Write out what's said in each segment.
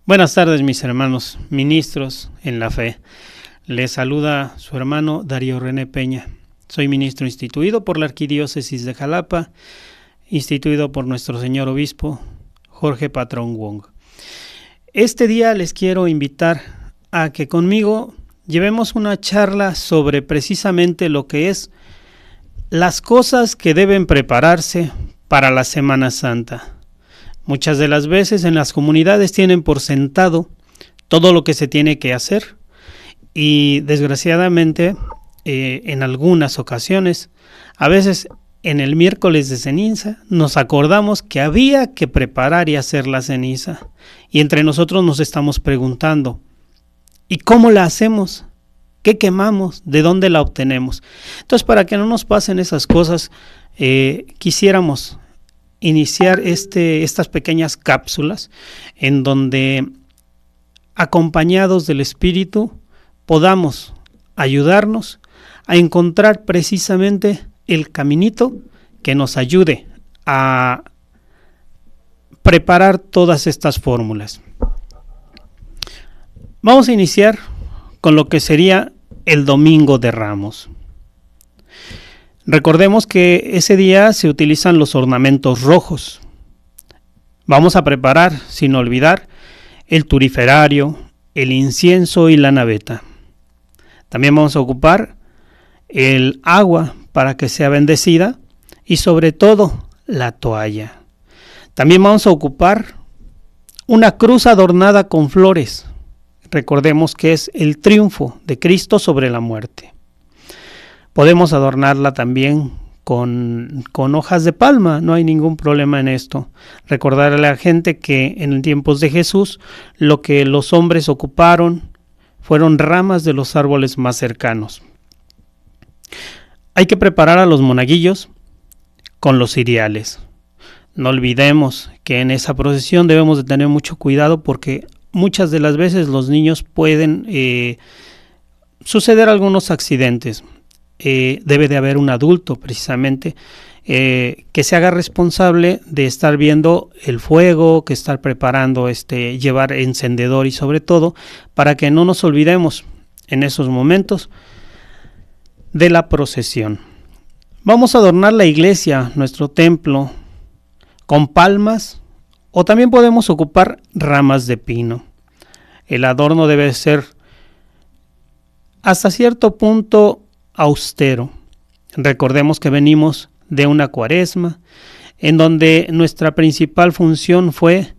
Buenas tardes, mis hermanos, ministros en la fe. Les saluda su hermano Darío René Peña. Soy ministro instituido por la Arquidiócesis de Jalapa, instituido por nuestro señor obispo Jorge Patrón Wong. Este día les quiero invitar a que conmigo llevemos una charla sobre precisamente lo que es las cosas que deben prepararse para la Semana Santa. Muchas de las veces en las comunidades tienen por sentado todo lo que se tiene que hacer y desgraciadamente en algunas ocasiones, a veces en el miércoles de ceniza, nos acordamos que había que preparar y hacer la ceniza y entre nosotros nos estamos preguntando, ¿y cómo la hacemos? ¿Qué quemamos? ¿De dónde la obtenemos? Entonces, para que no nos pasen esas cosas, quisiéramos iniciar estas pequeñas cápsulas en donde, acompañados del Espíritu, podamos ayudarnos a encontrar precisamente el caminito que nos ayude a preparar todas estas fórmulas. Vamos a iniciar con lo que sería el Domingo de Ramos. Recordemos que ese día se utilizan los ornamentos rojos. Vamos a preparar, sin olvidar, el turiferario, el incienso y la naveta. También vamos a ocupar el agua para que sea bendecida y sobre todo la toalla. También vamos a ocupar una cruz adornada con flores. Recordemos que es el triunfo de Cristo sobre la muerte. Podemos adornarla también con hojas de palma, no hay ningún problema en esto. Recordar a la gente que en tiempos de Jesús lo que los hombres ocuparon fueron ramas de los árboles más cercanos. Hay que preparar a los monaguillos con los ciriales. No olvidemos que en esa procesión debemos de tener mucho cuidado porque muchas de las veces los niños pueden suceder algunos accidentes. Debe de haber un adulto precisamente que se haga responsable de estar viendo el fuego, que estar preparando, llevar encendedor y sobre todo para que no nos olvidemos en esos momentos de la procesión. Vamos a adornar la iglesia, nuestro templo, con palmas o también podemos ocupar ramas de pino. El adorno debe ser hasta cierto punto austero. Recordemos que venimos de una cuaresma en donde nuestra principal función fue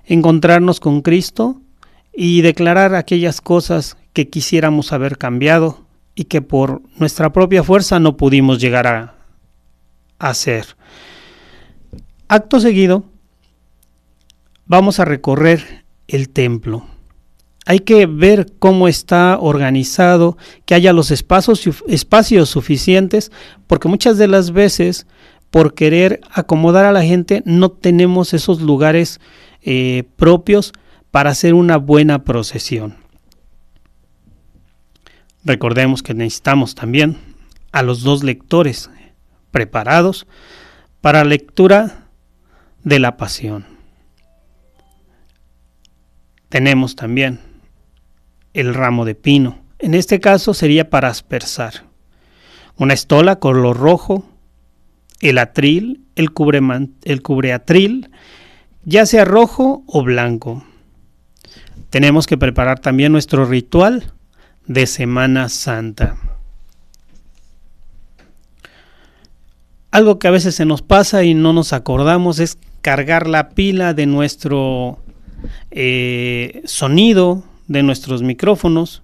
encontrarnos con Cristo y declarar aquellas cosas que quisiéramos haber cambiado y que por nuestra propia fuerza no pudimos llegar a hacer. Acto seguido, vamos a recorrer el templo. Hay que ver cómo está organizado, que haya los espacios suficientes, porque muchas de las veces, por querer acomodar a la gente, no tenemos esos lugares propios para hacer una buena procesión. Recordemos que necesitamos también a los dos lectores preparados para lectura de la Pasión. Tenemos también el ramo de pino. En este caso sería para aspersar. Una estola color rojo, el atril, el cubreatril, ya sea rojo o blanco. Tenemos que preparar también nuestro ritual de Semana Santa. Algo que a veces se nos pasa y no nos acordamos es cargar la pila de nuestro sonido, de nuestros micrófonos,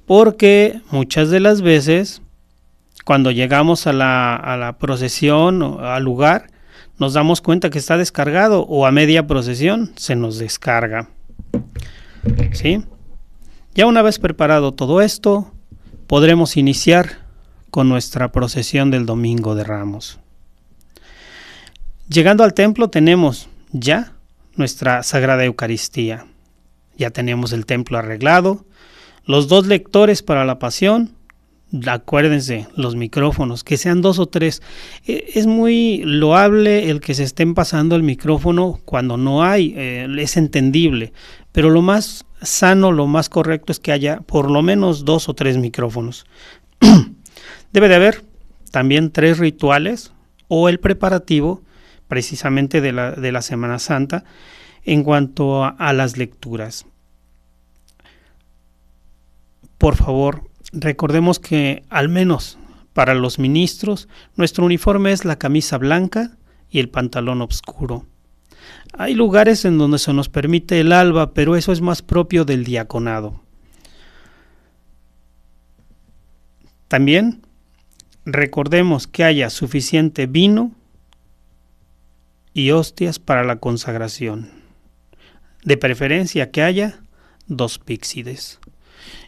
porque muchas de las veces cuando llegamos a la procesión o al lugar nos damos cuenta que está descargado o a media procesión se nos descarga. ¿Sí? Ya una vez preparado todo esto, podremos iniciar con nuestra procesión del Domingo de Ramos. Llegando al templo tenemos ya nuestra Sagrada Eucaristía. Ya tenemos el templo arreglado, los dos lectores para la Pasión, Acuérdense, los micrófonos, que sean 2 o 3. Es muy loable el que se estén pasando el micrófono cuando no hay, es entendible, pero lo más sano, lo más correcto es que haya por lo menos 2 o 3 micrófonos. Debe de haber también 3 rituales o el preparativo precisamente de la Semana Santa en cuanto a las lecturas. Por favor, recordemos que al menos para los ministros, nuestro uniforme es la camisa blanca y el pantalón oscuro. Hay lugares en donde se nos permite el alba, pero eso es más propio del diaconado. También recordemos que haya suficiente vino y hostias para la consagración. De preferencia que haya 2 píxides.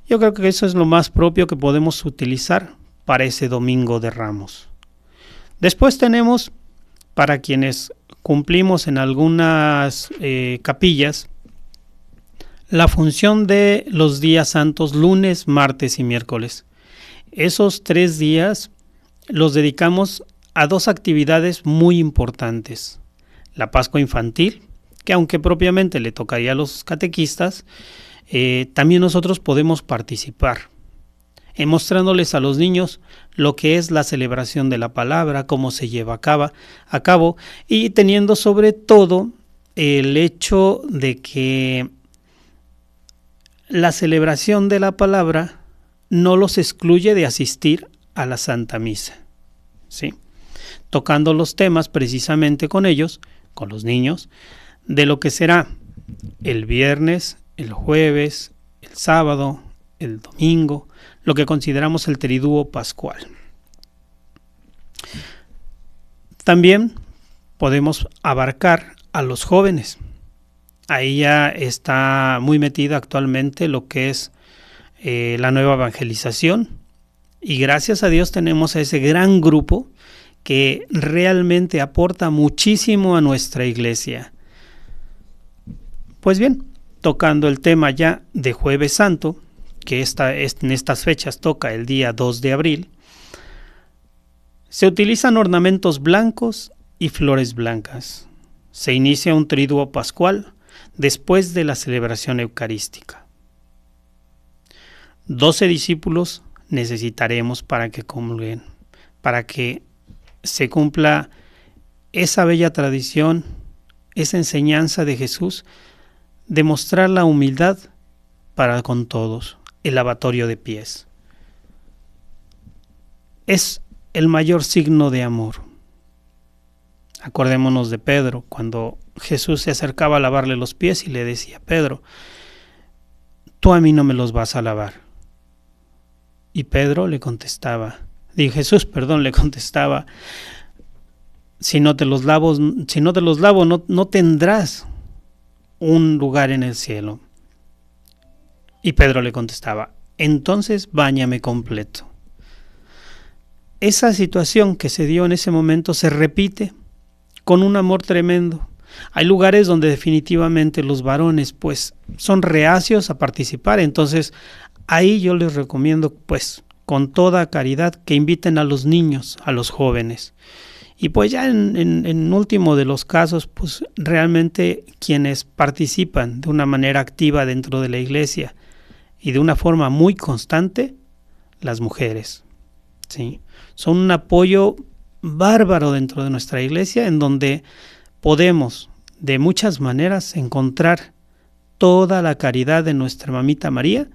Yo creo que eso es lo más propio que podemos utilizar para ese Domingo de Ramos. Después tenemos, para quienes cumplimos en algunas capillas, la función de los días santos, lunes, martes y miércoles. Esos 3 días los dedicamos a 2 actividades muy importantes. La Pascua Infantil, que aunque propiamente le tocaría a los catequistas, también nosotros podemos participar, mostrándoles a los niños lo que es la celebración de la palabra, cómo se lleva a cabo, y teniendo sobre todo el hecho de que la celebración de la palabra no los excluye de asistir a la Santa Misa, ¿sí? Tocando los temas precisamente con ellos, con los niños, de lo que será el viernes, el jueves, el sábado, el domingo, lo que consideramos el triduo pascual. También podemos abarcar a los jóvenes. Ahí ya está muy metida actualmente lo que es la nueva evangelización, y gracias a Dios tenemos a ese gran grupo que realmente aporta muchísimo a nuestra iglesia. Pues bien, tocando el tema ya de Jueves Santo, que en estas fechas toca el día 2 de abril, se utilizan ornamentos blancos y flores blancas. Se inicia un triduo pascual después de la celebración eucarística. 12 discípulos necesitaremos para que comulguen, para que se cumpla esa bella tradición, esa enseñanza de Jesús, de mostrar la humildad para con todos, el lavatorio de pies. Es el mayor signo de amor. Acordémonos de Pedro, cuando Jesús se acercaba a lavarle los pies y le decía: Pedro, tú a mí no me los vas a lavar. Y Pedro le contestaba, Jesús le contestaba: si no te los lavo, no tendrás un lugar en el cielo. Y Pedro le contestaba: entonces báñame completo. Esa situación que se dio en ese momento se repite con un amor tremendo. Hay lugares donde definitivamente los varones pues son reacios a participar, entonces ahí yo les recomiendo pues con toda caridad que inviten a los niños, a los jóvenes. Y pues ya en último de los casos, pues realmente quienes participan de una manera activa dentro de la iglesia y de una forma muy constante, las mujeres, ¿sí? Son un apoyo bárbaro dentro de nuestra iglesia, en donde podemos de muchas maneras encontrar toda la caridad de nuestra mamita María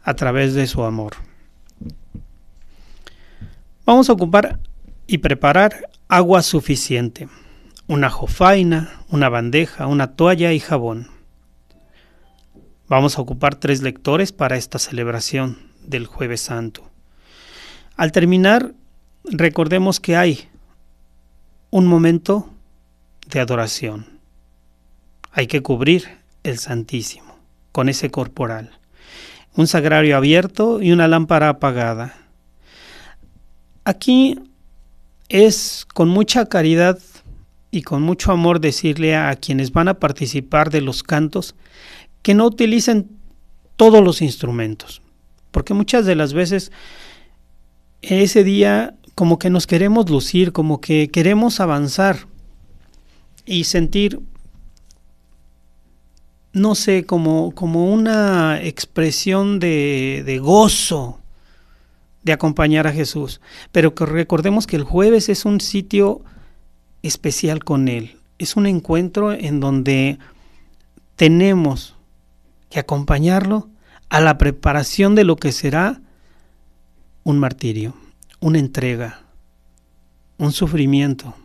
a través de su amor. Vamos a ocupar y preparar agua suficiente, una jofaina, una bandeja, una toalla y jabón. Vamos a ocupar 3 lectores para esta celebración del Jueves Santo. Al terminar, recordemos que hay un momento de adoración. Hay que cubrir el Santísimo con ese corporal, un sagrario abierto y una lámpara apagada. Aquí es con mucha caridad y con mucho amor decirle a quienes van a participar de los cantos que no utilicen todos los instrumentos, porque muchas de las veces ese día como que nos queremos lucir, como que queremos avanzar y sentir, no sé, como una expresión de gozo de acompañar a Jesús. Pero que recordemos que el jueves es un sitio especial con Él. Es un encuentro en donde tenemos que acompañarlo a la preparación de lo que será un martirio, una entrega, un sufrimiento,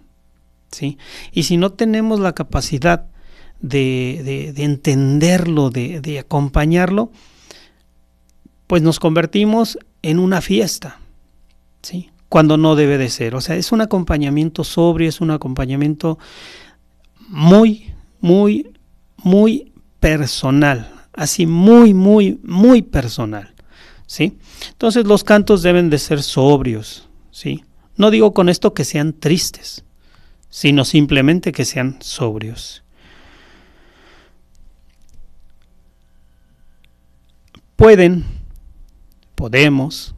¿sí? Y si no tenemos la capacidad de entenderlo, de acompañarlo, pues nos convertimos en una fiesta, ¿sí? Cuando no debe de ser. O sea, es un acompañamiento sobrio, es un acompañamiento muy, muy, muy personal, así muy personal, ¿sí? Entonces los cantos deben de ser sobrios, ¿sí? No digo con esto que sean tristes, sino simplemente que sean sobrios. Podemos,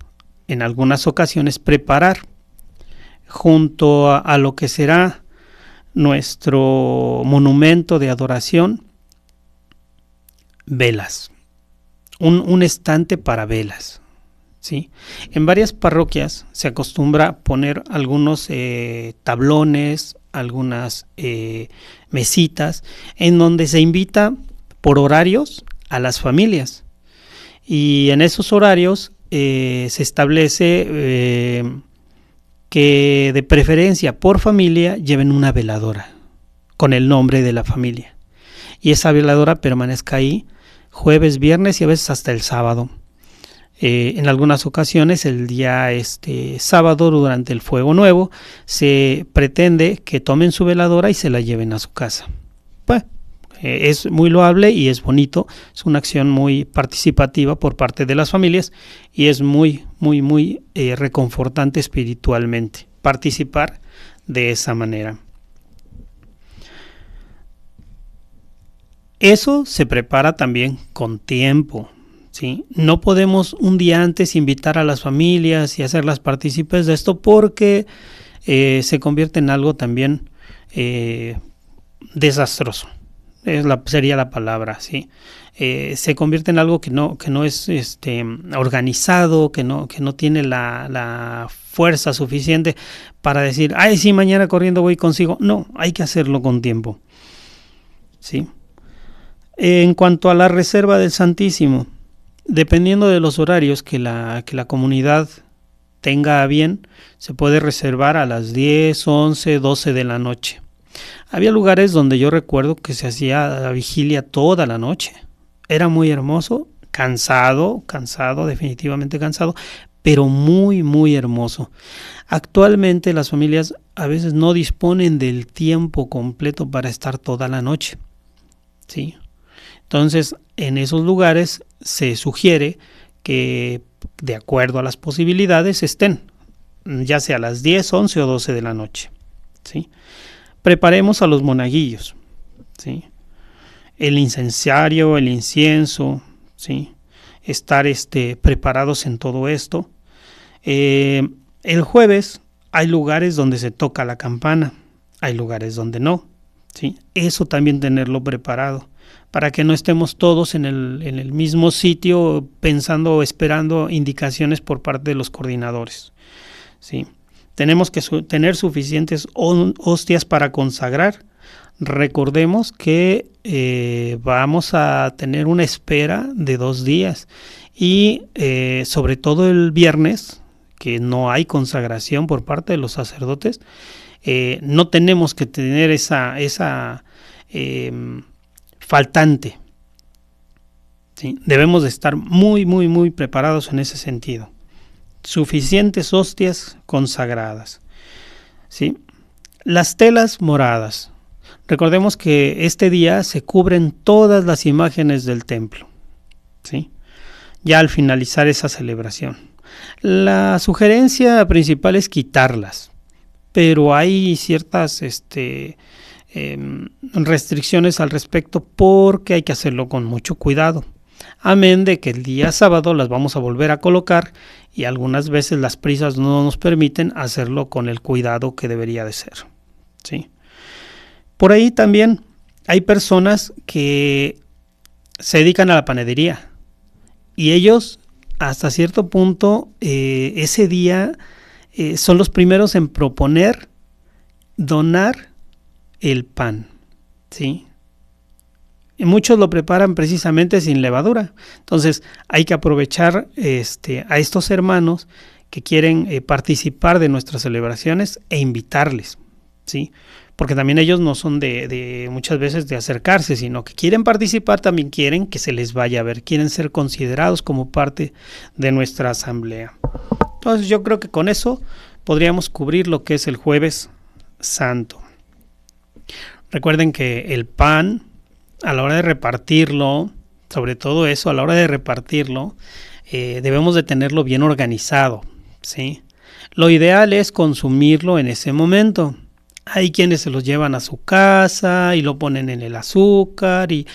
en algunas ocasiones, preparar junto a lo que será nuestro monumento de adoración, velas, un estante para velas, ¿sí? En varias parroquias se acostumbra poner algunos tablones, algunas mesitas, en donde se invita por horarios a las familias. Y en esos horarios se establece que de preferencia por familia lleven una veladora con el nombre de la familia. Y esa veladora permanezca ahí jueves, viernes y a veces hasta el sábado. En algunas ocasiones el día sábado durante el Fuego Nuevo se pretende que tomen su veladora y se la lleven a su casa. Pues, es muy loable y es bonito, es una acción muy participativa por parte de las familias y es muy reconfortante espiritualmente participar de esa manera. Eso se prepara también con tiempo, ¿sí? No podemos un día antes invitar a las familias y hacerlas partícipes de esto porque se convierte en algo también desastroso. Sería la palabra, ¿sí? Se convierte en algo que no es organizado, que no tiene la fuerza suficiente para decir, ay, sí, mañana corriendo voy consigo. No, hay que hacerlo con tiempo, ¿sí? En cuanto a la reserva del Santísimo, dependiendo de los horarios que la comunidad tenga a bien, se puede reservar a las 10, 11, 12 de la noche. Había lugares donde yo recuerdo que se hacía la vigilia toda la noche. Era muy hermoso, cansado, definitivamente cansado, pero muy hermoso. Actualmente las familias a veces no disponen del tiempo completo para estar toda la noche, ¿sí? Entonces, en esos lugares se sugiere que, de acuerdo a las posibilidades, estén, ya sea a las 10, 11 o 12 de la noche, ¿sí? Preparemos a los monaguillos, ¿sí? El incensario, el incienso, ¿sí? Estar preparados en todo esto. El jueves hay lugares donde se toca la campana, hay lugares donde no, ¿sí? Eso también tenerlo preparado, para que no estemos todos en el mismo sitio pensando o esperando indicaciones por parte de los coordinadores, ¿sí? Tenemos que tener suficientes hostias para consagrar. Recordemos que vamos a tener una espera de 2 días y sobre todo el viernes, que no hay consagración por parte de los sacerdotes, no tenemos que tener esa faltante, ¿sí? Debemos de estar muy preparados en ese sentido. Suficientes hostias consagradas, ¿sí? Las telas moradas. Recordemos que este día se cubren todas las imágenes del templo, ¿sí? Ya al finalizar esa celebración. La sugerencia principal es quitarlas, pero hay ciertas restricciones al respecto porque hay que hacerlo con mucho cuidado. Amén de que el día sábado las vamos a volver a colocar y algunas veces las prisas no nos permiten hacerlo con el cuidado que debería de ser, ¿sí? Por ahí también hay personas que se dedican a la panadería y ellos hasta cierto punto ese día son los primeros en proponer donar el pan, ¿sí? Y muchos lo preparan precisamente sin levadura. Entonces hay que aprovechar a estos hermanos que quieren participar de nuestras celebraciones e invitarles, ¿sí? Porque también ellos no son de muchas veces de acercarse, sino que quieren participar, también quieren que se les vaya a ver, quieren ser considerados como parte de nuestra asamblea. Entonces yo creo que con eso podríamos cubrir lo que es el Jueves Santo. Recuerden que el pan, a la hora de repartirlo, sobre todo eso, a la hora de repartirlo, debemos de tenerlo bien organizado, ¿sí? Lo ideal es consumirlo en ese momento. Hay quienes se los llevan a su casa y lo ponen en el azúcar y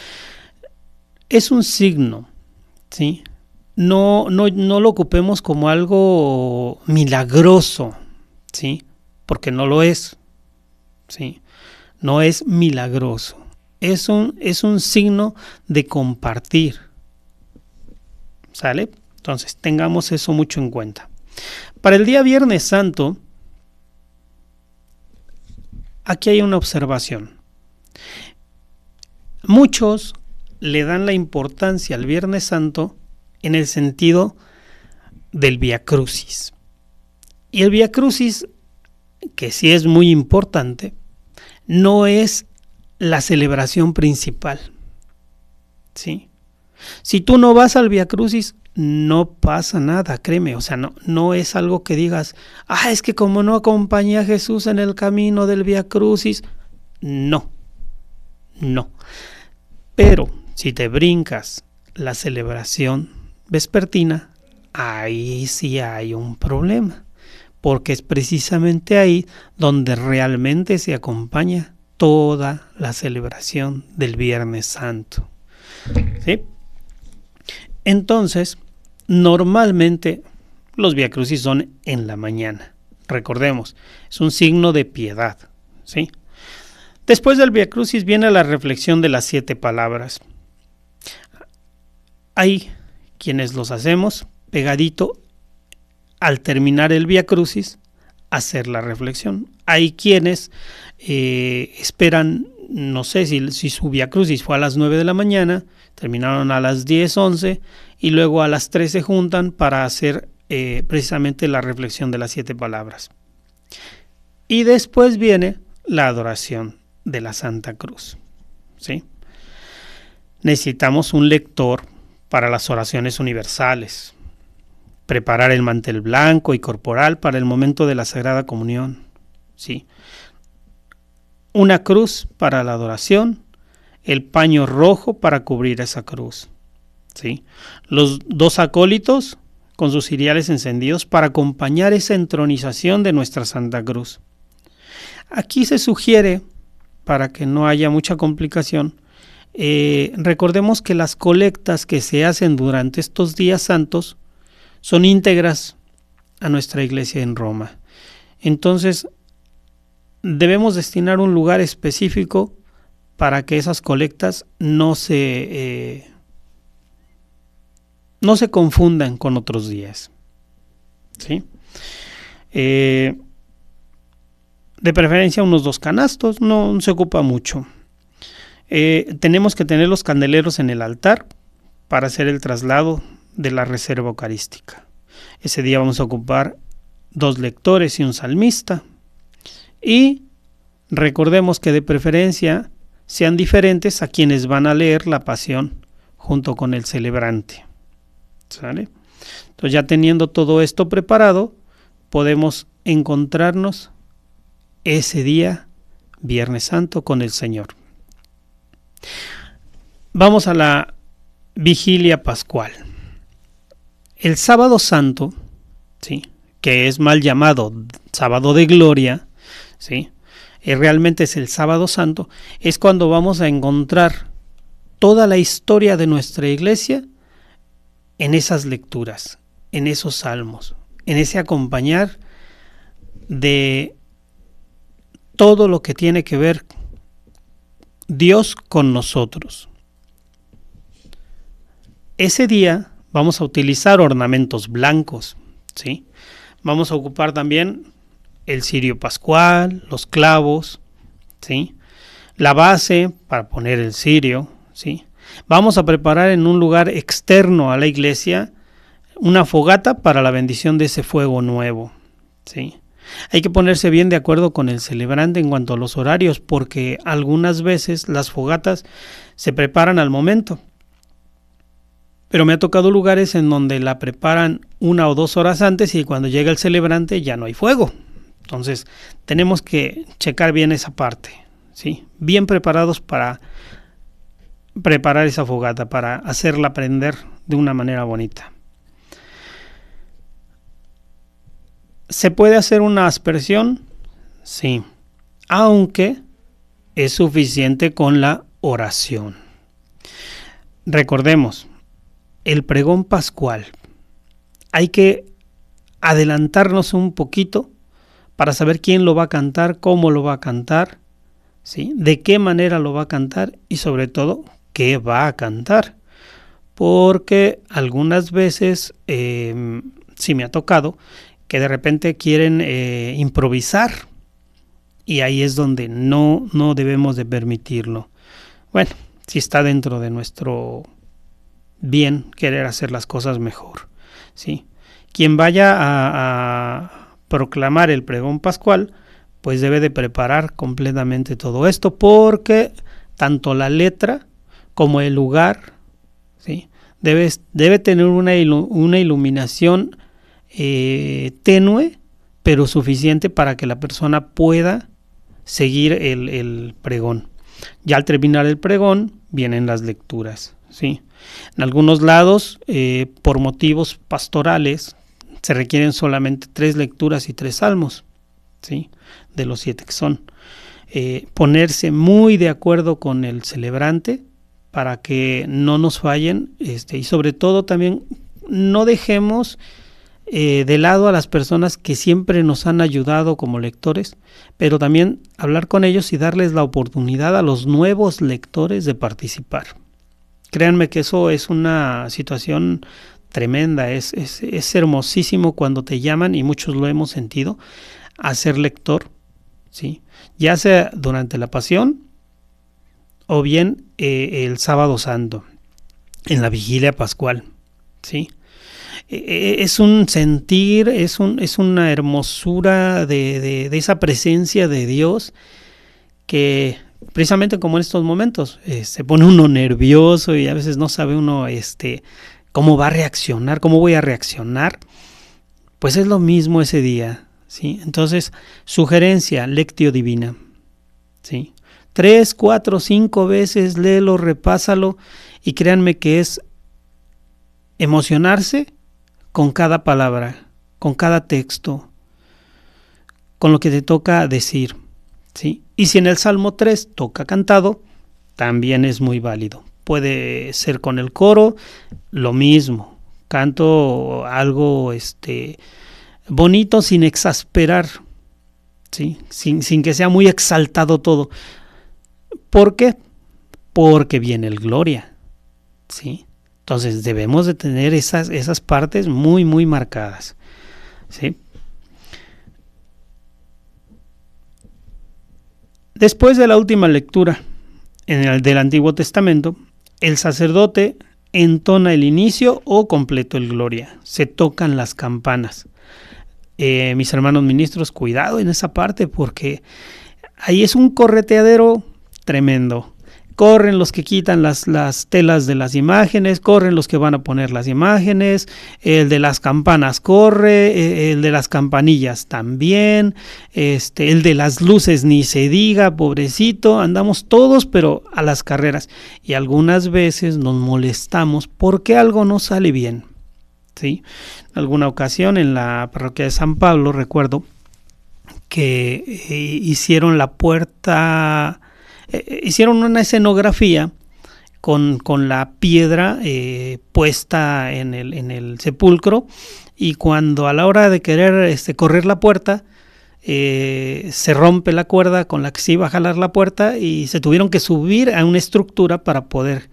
es un signo, ¿sí? No lo ocupemos como algo milagroso, ¿sí? Porque no lo es, ¿sí? No es milagroso. Es un signo de compartir, ¿sale? Entonces, tengamos eso mucho en cuenta. Para el día Viernes Santo, aquí hay una observación. Muchos le dan la importancia al Viernes Santo en el sentido del Vía Crucis. Y el Vía Crucis, que sí es muy importante, no es la celebración principal, ¿sí? Si tú no vas al Vía Crucis, no pasa nada, créeme, o sea, no es algo que digas, es que como no acompañé a Jesús en el camino del Vía Crucis, no. Pero si te brincas la celebración vespertina, ahí sí hay un problema, porque es precisamente ahí donde realmente se acompaña toda la celebración del Viernes Santo, ¿sí? Entonces, normalmente los viacrucis son en la mañana. Recordemos, es un signo de piedad, ¿sí? Después del viacrucis viene la reflexión de las 7 palabras. Hay quienes los hacemos pegadito al terminar el viacrucis, hacer la reflexión. Hay quienes esperan, no sé si su viacrucis fue a las 9 de la mañana, terminaron a las 10, 11 y luego a las 3 se juntan para hacer precisamente la reflexión de las 7 palabras. Y después viene la adoración de la Santa Cruz, ¿sí? Necesitamos un lector para las oraciones universales, preparar el mantel blanco y corporal para el momento de la Sagrada Comunión, ¿sí? Una cruz para la adoración, el paño rojo para cubrir esa cruz, ¿sí? Los 2 acólitos con sus ciriales encendidos para acompañar esa entronización de nuestra Santa Cruz. Aquí se sugiere, para que no haya mucha complicación, recordemos que las colectas que se hacen durante estos días santos son íntegras a nuestra iglesia en Roma. Entonces, debemos destinar un lugar específico para que esas colectas no se confundan con otros días, ¿sí? De preferencia unos 2 canastos, no se ocupa mucho. Tenemos que tener los candeleros en el altar para hacer el traslado de la reserva eucarística. Ese día vamos a ocupar 2 lectores y un salmista. Y recordemos que de preferencia sean diferentes a quienes van a leer la pasión junto con el celebrante, ¿sale? Entonces, ya teniendo todo esto preparado, podemos encontrarnos ese día, Viernes Santo, con el Señor. Vamos a la vigilia pascual. El sábado santo, ¿sí?, que es mal llamado sábado de gloria, ¿sí?, realmente es el sábado santo, es cuando vamos a encontrar toda la historia de nuestra iglesia en esas lecturas, en esos salmos, en ese acompañar de todo lo que tiene que ver Dios con nosotros. Ese día vamos a utilizar ornamentos blancos, ¿sí? Vamos a ocupar también el cirio pascual, los clavos, ¿sí? La base para poner el cirio, ¿sí? Vamos a preparar en un lugar externo a la iglesia una fogata para la bendición de ese fuego nuevo, ¿sí? Hay que ponerse bien de acuerdo con el celebrante en cuanto a los horarios, porque algunas veces las fogatas se preparan al momento. Pero me ha tocado lugares en donde la preparan 1 o 2 horas antes y cuando llega el celebrante ya no hay fuego. Entonces tenemos que checar bien esa parte, ¿sí? Bien preparados para preparar esa fogata, para hacerla prender de una manera bonita. ¿Se puede hacer una aspersión? Sí, aunque es suficiente con la oración. Recordemos, el pregón pascual, hay que adelantarnos un poquito para saber quién lo va a cantar, cómo lo va a cantar, ¿sí? De qué manera lo va a cantar y sobre todo, qué va a cantar. Porque algunas veces, sí me ha tocado, que de repente quieren improvisar y ahí es donde no debemos de permitirlo. Bueno, si está dentro de nuestro bien querer hacer las cosas mejor, ¿sí? Quien vaya a proclamar el pregón pascual, pues debe de preparar completamente todo esto, porque tanto la letra como el lugar, ¿sí? Debe tener una iluminación tenue, pero suficiente para que la persona pueda seguir el pregón. Ya al terminar el pregón vienen las lecturas, ¿sí? En algunos lados, por motivos pastorales, se requieren solamente 3 lecturas y 3 salmos, ¿sí? De los 7 que son. Ponerse muy de acuerdo con el celebrante para que no nos fallen, y sobre todo también no dejemos de lado a las personas que siempre nos han ayudado como lectores, pero también hablar con ellos y darles la oportunidad a los nuevos lectores de participar. Créanme que eso es una situación tremenda, es hermosísimo cuando te llaman, y muchos lo hemos sentido, a ser lector, ¿sí? Ya sea durante la pasión o bien el sábado santo, en la vigilia pascual, ¿sí? Es un sentir, es una hermosura de esa presencia de Dios que precisamente como en estos momentos se pone uno nervioso y a veces no sabe uno cómo va a reaccionar, cómo voy a reaccionar. Pues es lo mismo ese día, ¿sí? Entonces, sugerencia, Lectio Divina, ¿sí? 3, 4, 5 veces léelo, repásalo y créanme que es emocionarse con cada palabra, con cada texto, con lo que te toca decir, ¿sí? Y si en el Salmo 3 toca cantado, también es muy válido. Puede ser con el coro, lo mismo. Canto algo bonito sin exasperar, ¿sí? Sin que sea muy exaltado todo. ¿Por qué? Porque viene el Gloria, ¿sí? Entonces debemos de tener esas partes muy, muy marcadas, ¿sí? Después de la última lectura del Antiguo Testamento, el sacerdote entona el inicio o completo el Gloria. Se tocan las campanas. Mis hermanos ministros, cuidado en esa parte porque ahí es un correteadero tremendo. Corren los que quitan las telas de las imágenes, corren los que van a poner las imágenes, el de las campanas corre, el de las campanillas también, el de las luces ni se diga, pobrecito, andamos todos pero a las carreras y algunas veces nos molestamos porque algo no sale bien, ¿sí? En alguna ocasión en la parroquia de San Pablo recuerdo que hicieron la puerta... hicieron una escenografía con la piedra puesta en el sepulcro, y cuando a la hora de querer correr la puerta, se rompe la cuerda con la que se iba a jalar la puerta y se tuvieron que subir a una estructura para poder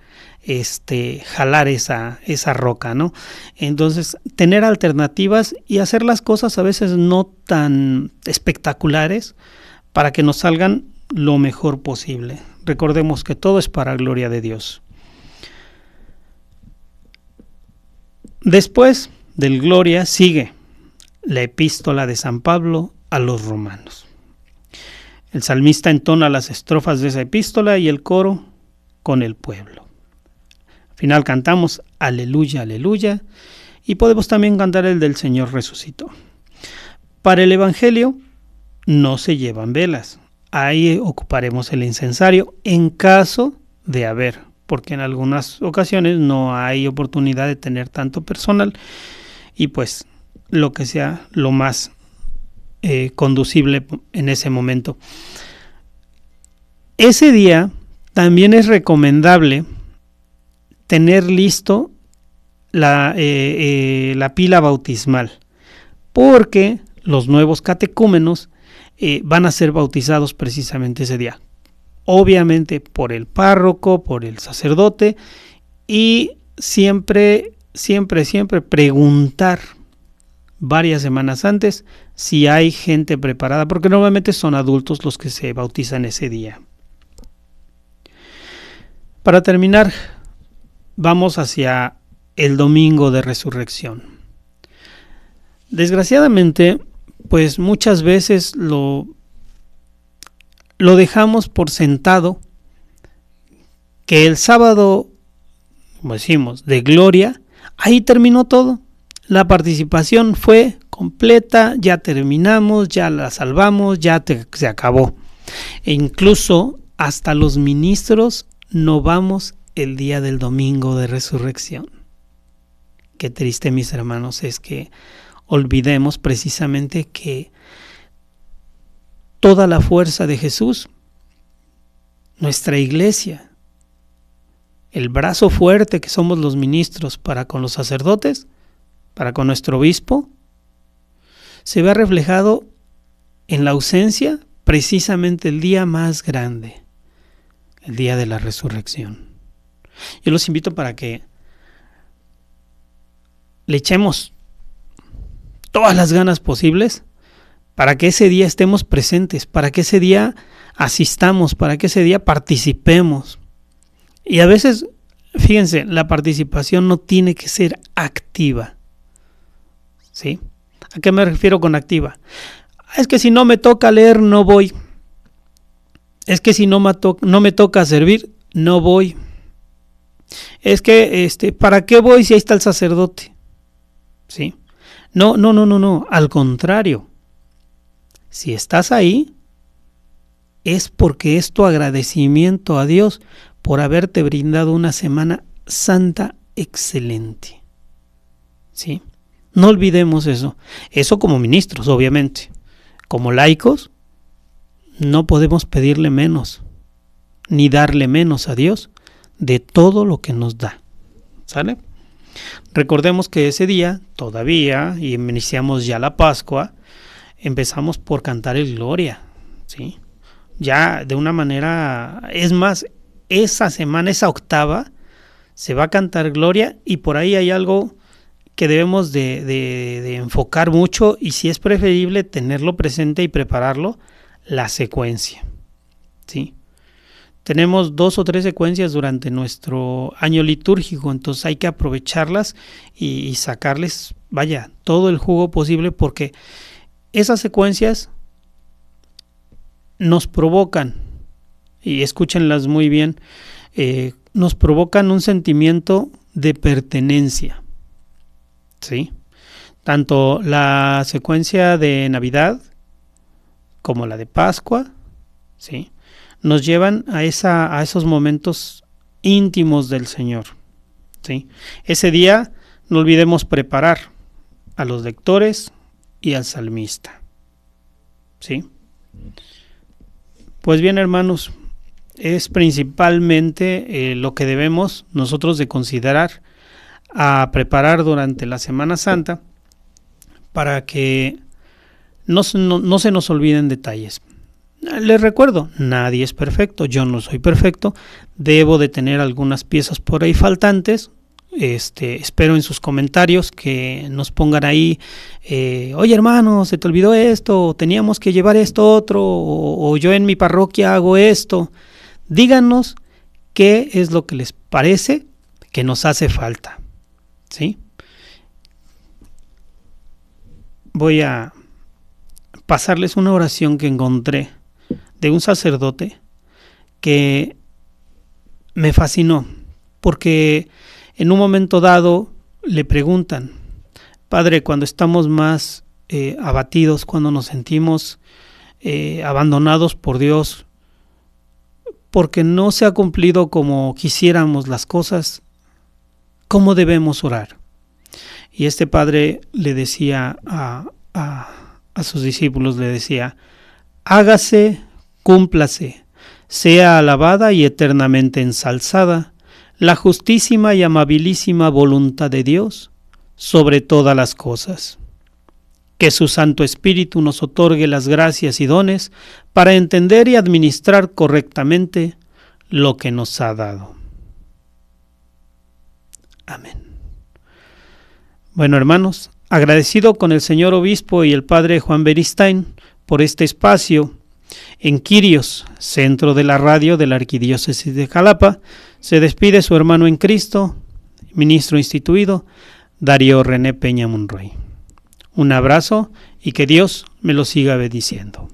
jalar esa roca, ¿no? Entonces, tener alternativas y hacer las cosas a veces no tan espectaculares para que nos salgan lo mejor posible. Recordemos que todo es para gloria de Dios. Después del gloria sigue la epístola de San Pablo a los romanos. El salmista entona las estrofas de esa epístola y el coro con el pueblo. Al final cantamos aleluya, aleluya, y podemos también cantar el del Señor resucitó. Para el evangelio no se llevan velas. Ahí ocuparemos el incensario en caso de haber, porque en algunas ocasiones no hay oportunidad de tener tanto personal, y pues lo que sea lo más conducible en ese momento. Ese día también es recomendable tener listo la pila bautismal, porque los nuevos catecúmenos van a ser bautizados precisamente ese día. Obviamente por el párroco, por el sacerdote, y siempre preguntar varias semanas antes si hay gente preparada, porque normalmente son adultos los que se bautizan ese día. Para terminar, vamos hacia el domingo de resurrección. Desgraciadamente, pues muchas veces lo dejamos por sentado, que el sábado, como decimos, de gloria, ahí terminó todo. La participación fue completa, ya terminamos, ya la salvamos, se acabó. E incluso hasta los ministros no vamos el día del domingo de resurrección. Qué triste, mis hermanos, es que olvidemos precisamente que toda la fuerza de Jesús, nuestra iglesia, el brazo fuerte que somos los ministros para con los sacerdotes, para con nuestro obispo, se ve reflejado en la ausencia precisamente el día más grande, el día de la resurrección. Yo los invito para que le echemos todas las ganas posibles para que ese día estemos presentes, para que ese día asistamos, para que ese día participemos. Y a veces, fíjense, la participación no tiene que ser activa. ¿Sí? ¿A qué me refiero con activa? Es que si no me toca leer, no voy. Es que si no me toca servir, no voy. Es que, ¿para qué voy si ahí está el sacerdote? ¿Sí? No. Al contrario. Si estás ahí, es porque es tu agradecimiento a Dios por haberte brindado una Semana Santa excelente. ¿Sí? No olvidemos eso. Eso como ministros, obviamente. Como laicos, no podemos pedirle menos, ni darle menos a Dios de todo lo que nos da. ¿Sale? Recordemos que ese día, todavía, y iniciamos ya la Pascua, empezamos por cantar el Gloria, ¿sí? Ya de una manera, es más, esa semana, esa octava, se va a cantar Gloria, y por ahí hay algo que debemos de enfocar mucho, y si es preferible tenerlo presente y prepararlo, la secuencia, ¿sí? Tenemos 2 o 3 secuencias durante nuestro año litúrgico, entonces hay que aprovecharlas y sacarles, todo el jugo posible, porque esas secuencias nos provocan, y escúchenlas muy bien, nos provocan un sentimiento de pertenencia, ¿sí? Tanto la secuencia de Navidad como la de Pascua, ¿sí?, nos llevan a esos momentos íntimos del Señor, ¿sí? Ese día no olvidemos preparar a los lectores y al salmista, ¿sí? Pues bien, hermanos, es principalmente lo que debemos nosotros de considerar a preparar durante la Semana Santa para que no se nos olviden detalles. Les recuerdo, nadie es perfecto, yo no soy perfecto, debo de tener algunas piezas por ahí faltantes. Espero en sus comentarios que nos pongan ahí, oye hermano, se te olvidó esto, teníamos que llevar esto otro, o yo en mi parroquia hago esto. Díganos qué es lo que les parece que nos hace falta, ¿sí? Voy a pasarles una oración que encontré de un sacerdote que me fascinó, porque en un momento dado le preguntan, Padre, cuando estamos más abatidos, cuando nos sentimos abandonados por Dios, porque no se ha cumplido como quisiéramos las cosas, ¿cómo debemos orar? Y este padre le decía a sus discípulos, le decía, hágase, cúmplase, sea alabada y eternamente ensalzada la justísima y amabilísima voluntad de Dios sobre todas las cosas. Que su Santo Espíritu nos otorgue las gracias y dones para entender y administrar correctamente lo que nos ha dado. Amén. Bueno, hermanos, agradecido con el señor obispo y el padre Juan Beristain por este espacio en Quirios, centro de la radio de la Arquidiócesis de Jalapa, se despide su hermano en Cristo, ministro instituido, Darío René Peña Monroy. Un abrazo y que Dios me lo siga bendiciendo.